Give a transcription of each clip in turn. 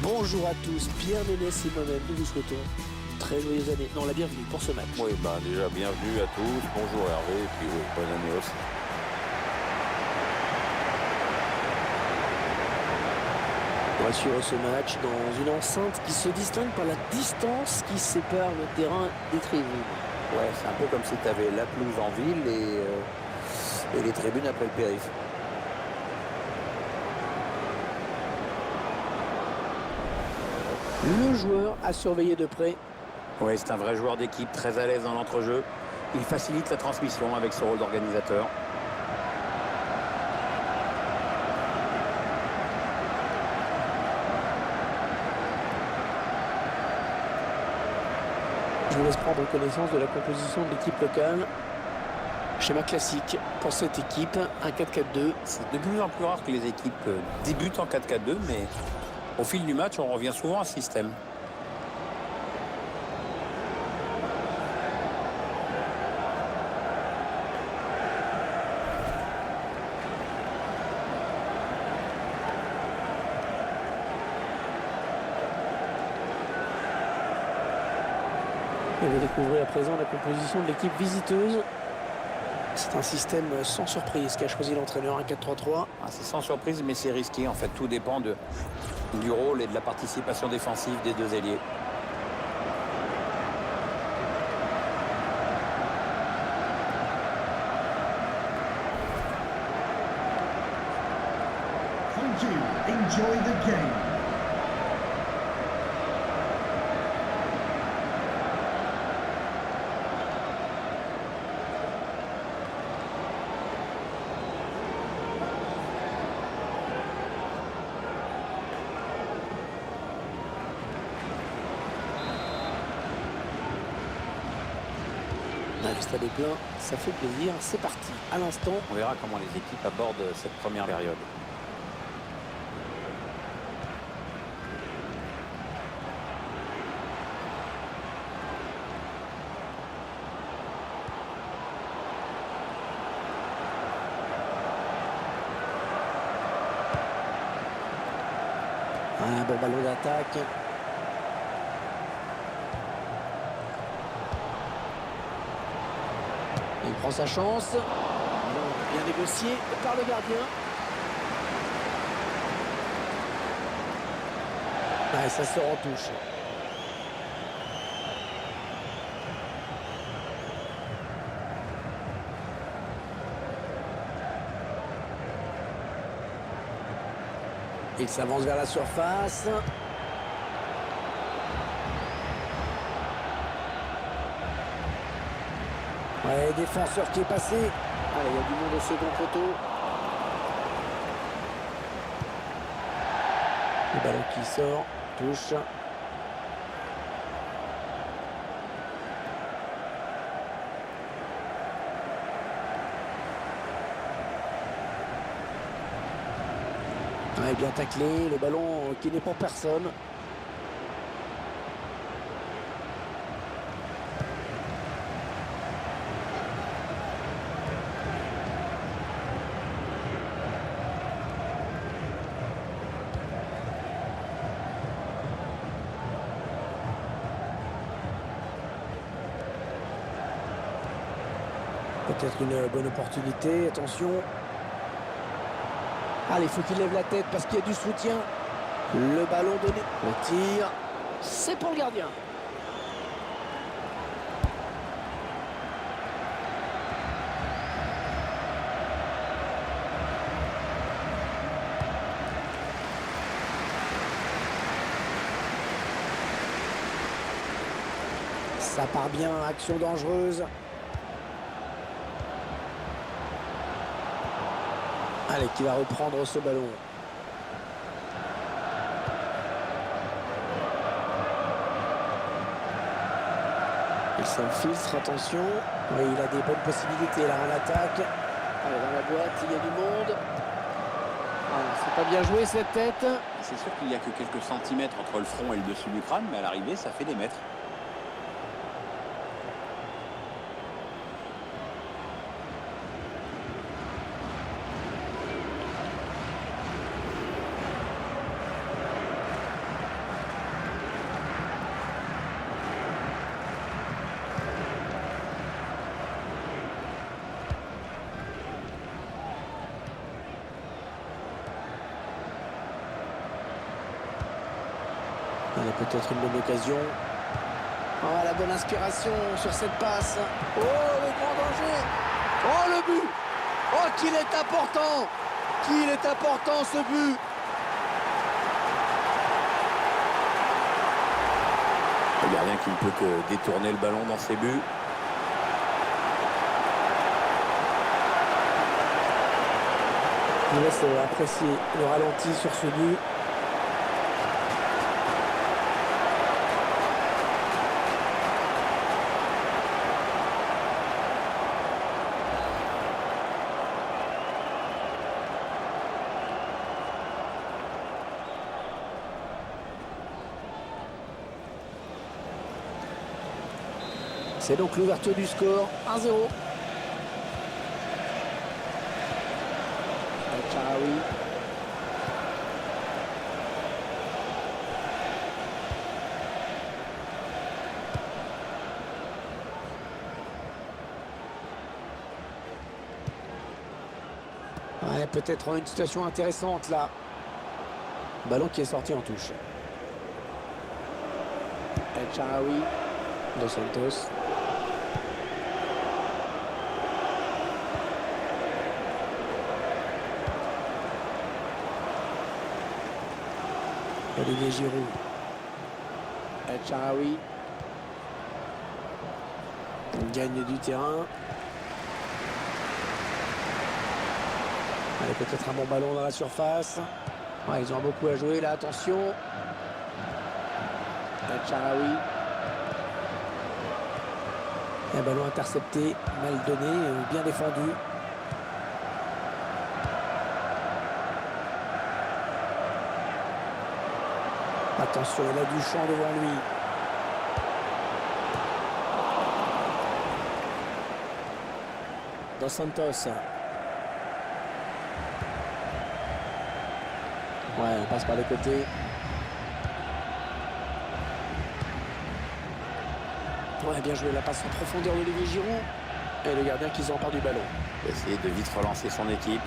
Bonjour à tous, Pierre Ménès et moi-même, nous vous souhaitons très joyeuse année. Non, la bienvenue pour ce match. Oui, déjà bienvenue à tous, bonjour Hervé, et puis bonne année aussi. On va suivre ce match dans une enceinte qui se distingue par la distance qui sépare le terrain des tribunes. Ouais, c'est un peu comme si tu avais la pelouse en ville et les tribunes après le périph'. Le joueur à surveiller de près. Oui, c'est un vrai joueur d'équipe, très à l'aise dans l'entrejeu. Il facilite la transmission avec ce rôle d'organisateur. Je vous laisse prendre connaissance de la composition de l'équipe locale. Schéma classique pour cette équipe, un 4-4-2. C'est de plus en plus rare que les équipes débutent en 4-4-2, mais au fil du match, on revient souvent à ce système. Et vous découvrez à présent la composition de l'équipe visiteuse. C'est un système sans surprise qu'a choisi l'entraîneur, un 4-3-3. C'est sans surprise, mais c'est risqué. En fait, tout dépend du rôle et de la participation défensive des deux ailiers. Thank you. Enjoy the game. Le stade est plein, ça fait plaisir, c'est parti. À l'instant, On verra comment les équipes abordent cette première période. un bon ballon d'attaque. Il prend sa chance. Bien négocié par le gardien. Ah, ça sort en touche. Il s'avance vers la surface. Ouais, défenseur qui est passé. Allez, il y a du monde au second poteau. Le ballon qui sort, touche. Ouais, bien taclé, le ballon qui n'est pour personne. Peut-être une bonne opportunité, attention. Allez, il faut qu'il lève la tête parce qu'il y a du soutien. Le ballon donné. Le tir, c'est pour le gardien. Ça part bien, action dangereuse. Allez, qui va reprendre ce ballon. Il s'infiltre, attention. Oui, il a des bonnes possibilités là en attaque. Allez, dans la boîte, il y a du monde. Ah, c'est pas bien joué cette tête. C'est sûr qu'il n'y a que quelques centimètres entre le front et le dessus du crâne, mais à l'arrivée, ça fait des mètres. Il y a peut-être une bonne occasion. Oh, la bonne inspiration sur cette passe. Oh, le grand danger. Oh, le but. Oh, qu'il est important. Qu'il est important ce but. Le gardien qui ne peut que détourner le ballon dans ses buts. Je vous laisse apprécier le ralenti sur ce but. C'est donc l'ouverture du score, 1-0. Charaoui. Ouais, peut-être une situation intéressante là. Ballon qui est sorti en touche. El Charaoui. Dos Santos. Olivier Giroud. El Charaoui. Gagne du terrain. Allez, peut-être un bon ballon dans la surface. Ouais, ils ont beaucoup à jouer là, attention. El Charaoui. Un ballon intercepté, mal donné, bien défendu. Attention, il a du champ devant lui. Dos Santos. Ouais, on passe par les côtés. Ouais, bien joué, la passe en profondeur d'Olivier Giroud. Et le gardien qui s'empare du ballon. Il va essayer de vite relancer son équipe.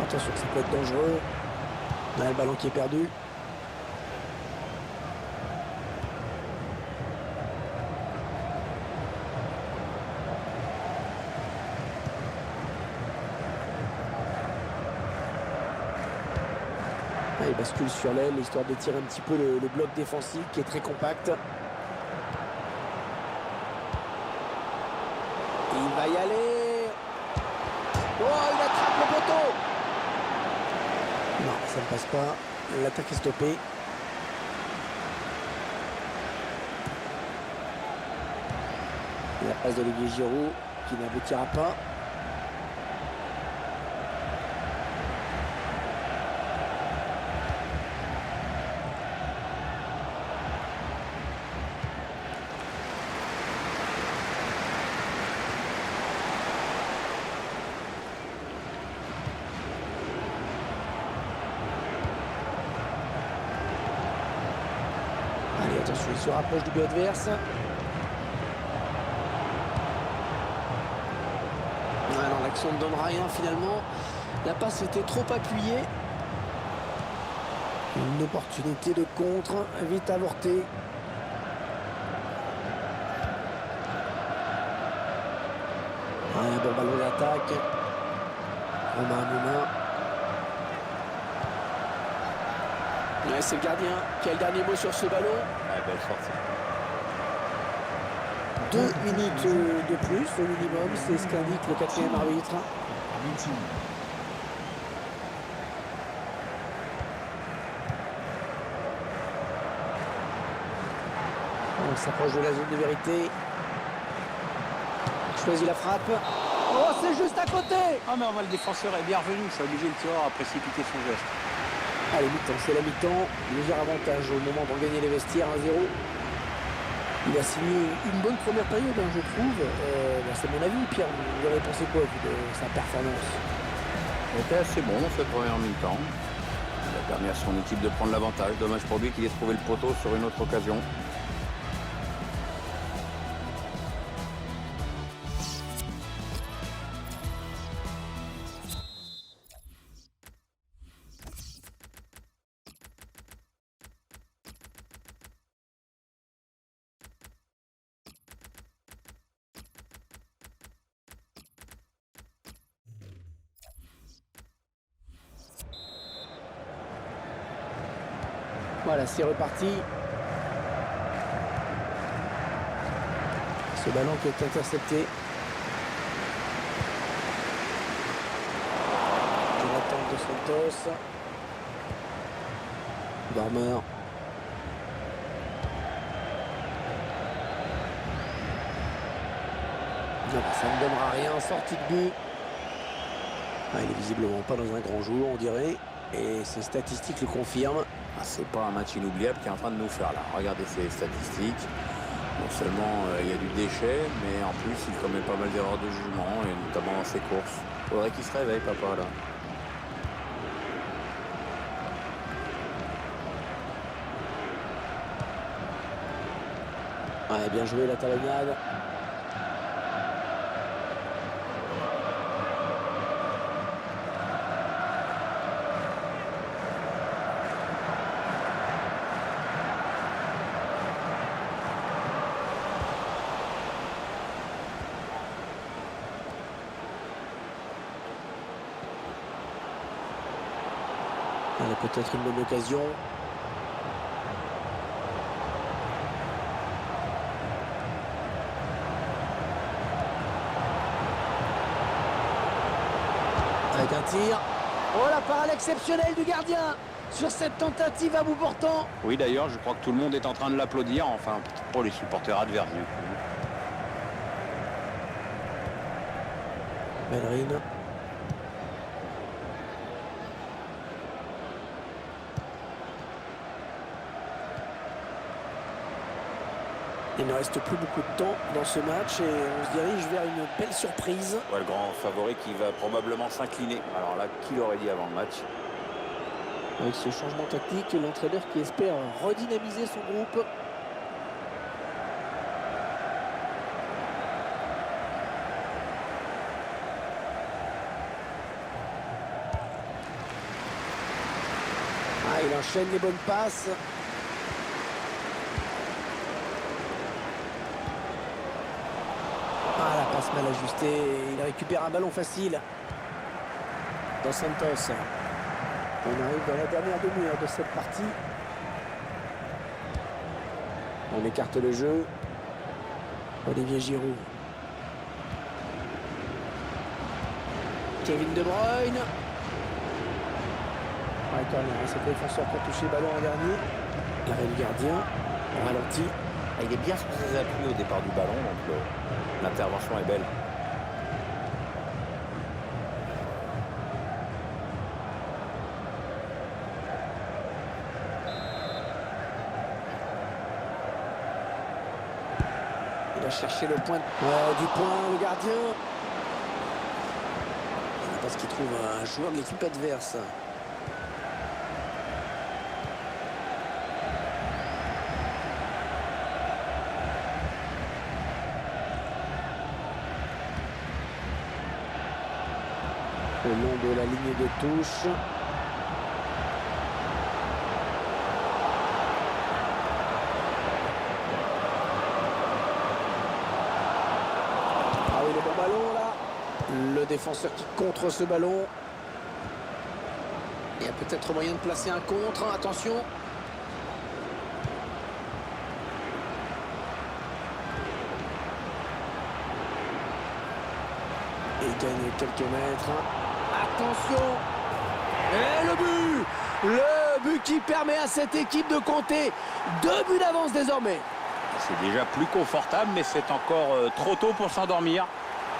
Attention, ça peut être dangereux. Là, le ballon qui est perdu. Ah, il bascule sur l'aile, histoire de tirer un petit peu le bloc défensif qui est très compact. Et il va y aller. Oh, il attrape le poteau. Non, ça ne passe pas. L'attaque est stoppée. Et la passe d'Olivier Giroud qui n'aboutira pas. Allez, attention, il se rapproche du but adverse. Ah non, l'action ne donne rien finalement. La passe était trop appuyée. Une opportunité de contre, vite avortée. Un bon ballon d'attaque. Romain Mouna. Ouais, c'est le gardien qui a le dernier mot sur ce ballon. Ouais, belle sortie. 2 minutes de plus au minimum, c'est ce qu'indique le 4e arbitre. On s'approche de la zone de vérité. Choisit la frappe. Oh, c'est juste à côté. Ah mais le défenseur est bien revenu, ça a obligé le tireur à précipiter son geste. Allez, mi-temps, c'est la mi-temps. Léger avantage au moment de gagner les vestiaires, 1-0. Il a signé une bonne première période, hein, je trouve. C'est mon avis, Pierre. Vous avez pensé quoi vous, de sa performance? Il était assez bon cette première mi-temps. Il a permis à son équipe de prendre l'avantage. Dommage pour lui qu'il ait trouvé le poteau sur une autre occasion. Voilà, c'est reparti. Ce ballon qui est intercepté. Jonathan Dos Santos. Dormer. Non, ça ne donnera rien. Sortie de but. Ah, il est visiblement pas dans un grand jour, on dirait. Et ses statistiques le confirment. Ah, c'est pas un match inoubliable qui est en train de nous faire là. Regardez ces statistiques. Non seulement il y a du déchet, mais en plus il commet pas mal d'erreurs de jugement, et notamment dans ses courses. Faudrait qu'il se réveille, papa, là. Ouais, bien joué la talonnade. Elle a peut-être une bonne occasion. Avec un tir. Oh, la parade exceptionnelle du gardien sur cette tentative à bout portant. Oui, d'ailleurs, je crois que tout le monde est en train de l'applaudir, enfin pour les supporters adverses du coup. Bellerin. Il ne reste plus beaucoup de temps dans ce match et on se dirige vers une belle surprise. Ouais, le grand favori qui va probablement s'incliner. Alors là, qui l'aurait dit avant le match? Avec ce changement tactique, l'entraîneur qui espère redynamiser son groupe. Ah, il enchaîne les bonnes passes. Ah, la passe mal ajustée. Il récupère un ballon facile. Dos Santos. On arrive dans la dernière demi-heure de cette partie. On écarte le jeu. Olivier Giroud. Kevin De Bruyne. Ouais, quand même, c'est le défenseur pour toucher le ballon en dernier. L'arrêt du gardien. On ralentit. Ah, il est bien sur ses appuis au départ du ballon, donc l'intervention est belle. Il a cherché le point du point, le gardien. Parce qu'il trouve un joueur de l'équipe adverse. Au long de la ligne de touche. Ah oui, le bon ballon là. Le défenseur qui contre ce ballon. Il y a peut-être moyen de placer un contre. Attention. Et il gagne quelques mètres. Attention. Et le but. Le but qui permet à cette équipe de compter 2 buts d'avance désormais. C'est déjà plus confortable, mais c'est encore trop tôt pour s'endormir.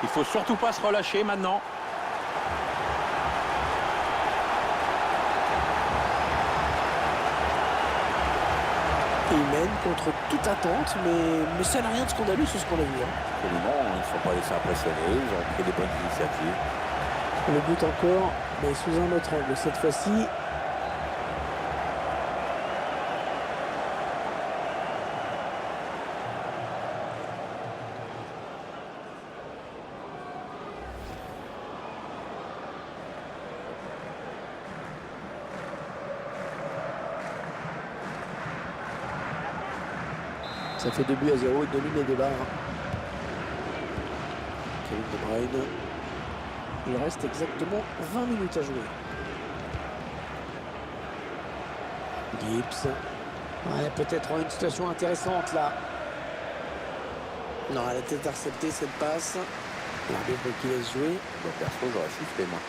Il faut surtout pas se relâcher maintenant. Il mène contre toute attente, mais ça n'a rien de scandaleux sur ce qu'on a vu. Absolument, ils ne sont pas laissés impressionner, ils ont pris des bonnes initiatives. Le but encore, mais sous un autre angle cette fois-ci. Ça fait 2 buts à 0, il domine les 2 barres. Kevin De Bruyne. Il reste exactement 20 minutes à jouer. Gibbs. Ouais, peut-être une situation intéressante là. Non, elle a été interceptée cette passe. L'arbitre qui laisse jouer. Bon, perso, j'aurais sifflé moi.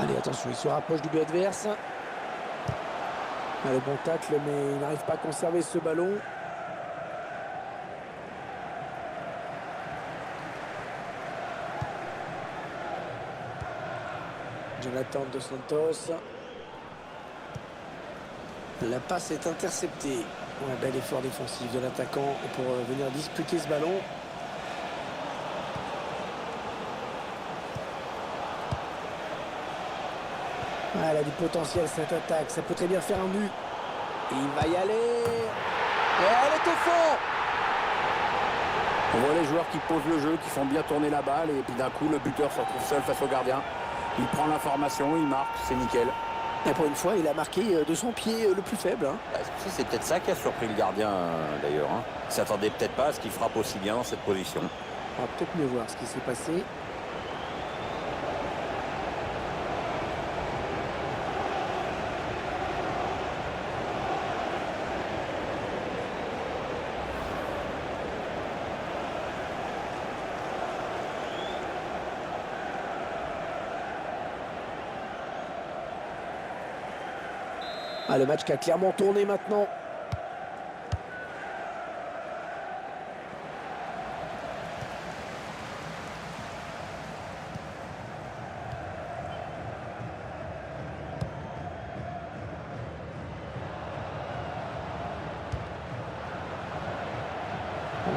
Allez, attention, il se rapproche du but adverse. Le bon tacle, mais il n'arrive pas à conserver ce ballon. Jonathan Dos Santos. La passe est interceptée. Un bel effort défensif de l'attaquant pour venir disputer ce ballon. Ah, elle a du potentiel cette attaque, ça peut très bien faire un but. Il va y aller. Et elle est au fond. On voit les joueurs qui posent le jeu, qui font bien tourner la balle et puis d'un coup le buteur se retrouve seul face au gardien. Il prend l'information, il marque, c'est nickel. Et pour une fois, il a marqué de son pied le plus faible. C'est peut-être ça qui a surpris le gardien d'ailleurs. Il ne s'attendait peut-être pas à ce qu'il frappe aussi bien dans cette position. On va peut-être mieux voir ce qui s'est passé. Ah, le match qui a clairement tourné maintenant.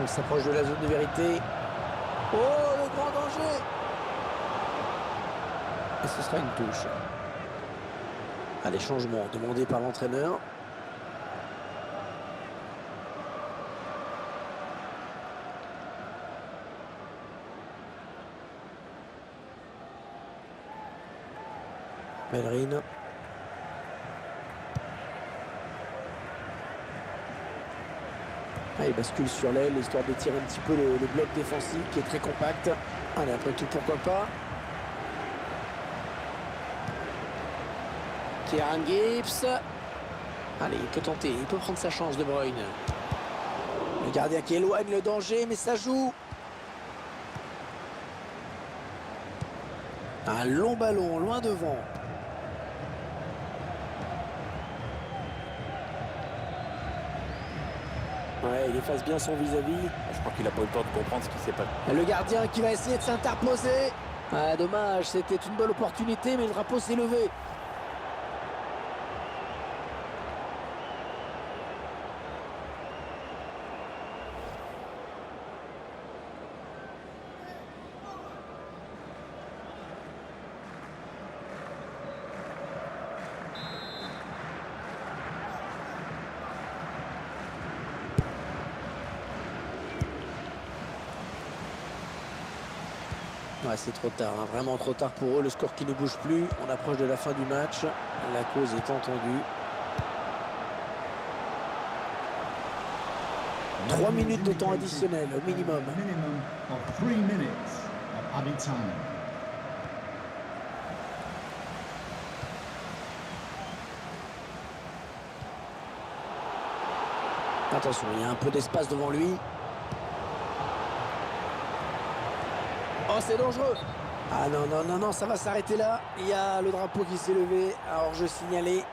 On s'approche de la zone de vérité. Oh, le grand danger! Et ce sera une touche. Allez, changement demandé par l'entraîneur. Bellerin. Ah, il bascule sur l'aile, histoire de tirer un petit peu le bloc défensif qui est très compact. Allez, après tout, pourquoi pas. Kieran Gibbs. Allez, il peut tenter, il peut prendre sa chance, De Bruyne. Le gardien qui éloigne le danger, mais ça joue. Un long ballon, loin devant. Ouais, il efface bien son vis-à-vis. Je crois qu'il n'a pas eu le temps de comprendre ce qui s'est passé. Le gardien qui va essayer de s'interposer. Ah, dommage, c'était une bonne opportunité, mais le drapeau s'est levé. Ouais, c'est trop tard, hein, vraiment trop tard pour eux. Le score qui ne bouge plus. On approche de la fin du match. La cause est entendue. 3 minutes de temps additionnel au minimum. Minimum of 3 minutes of added time. Attention, il y a un peu d'espace devant lui. Oh, c'est dangereux. Ah non, non, non, non, ça va s'arrêter là. Il y a le drapeau qui s'est levé. Alors, je signalais.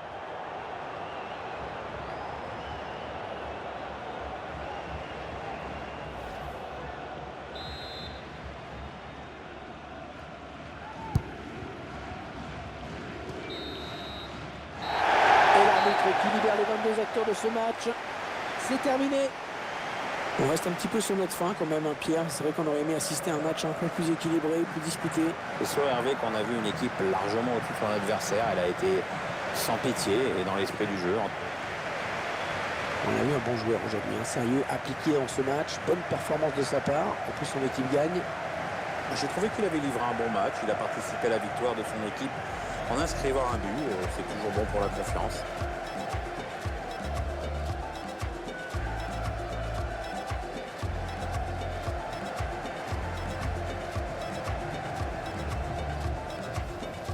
Et l'arbitre qui libère les 22 acteurs de ce match. C'est terminé. On reste un petit peu sur notre fin quand même, hein, Pierre. C'est vrai qu'on aurait aimé assister à un match un peu plus équilibré, plus disputé. C'est sûr, Hervé, qu'on a vu une équipe largement au-dessus de son adversaire. Elle a été sans pitié et dans l'esprit du jeu. On a vu un bon joueur aujourd'hui, un sérieux, appliqué dans ce match. Bonne performance de sa part. En plus, son équipe gagne. J'ai trouvé qu'il avait livré un bon match. Il a participé à la victoire de son équipe en inscrivant un but. C'est toujours bon pour la confiance.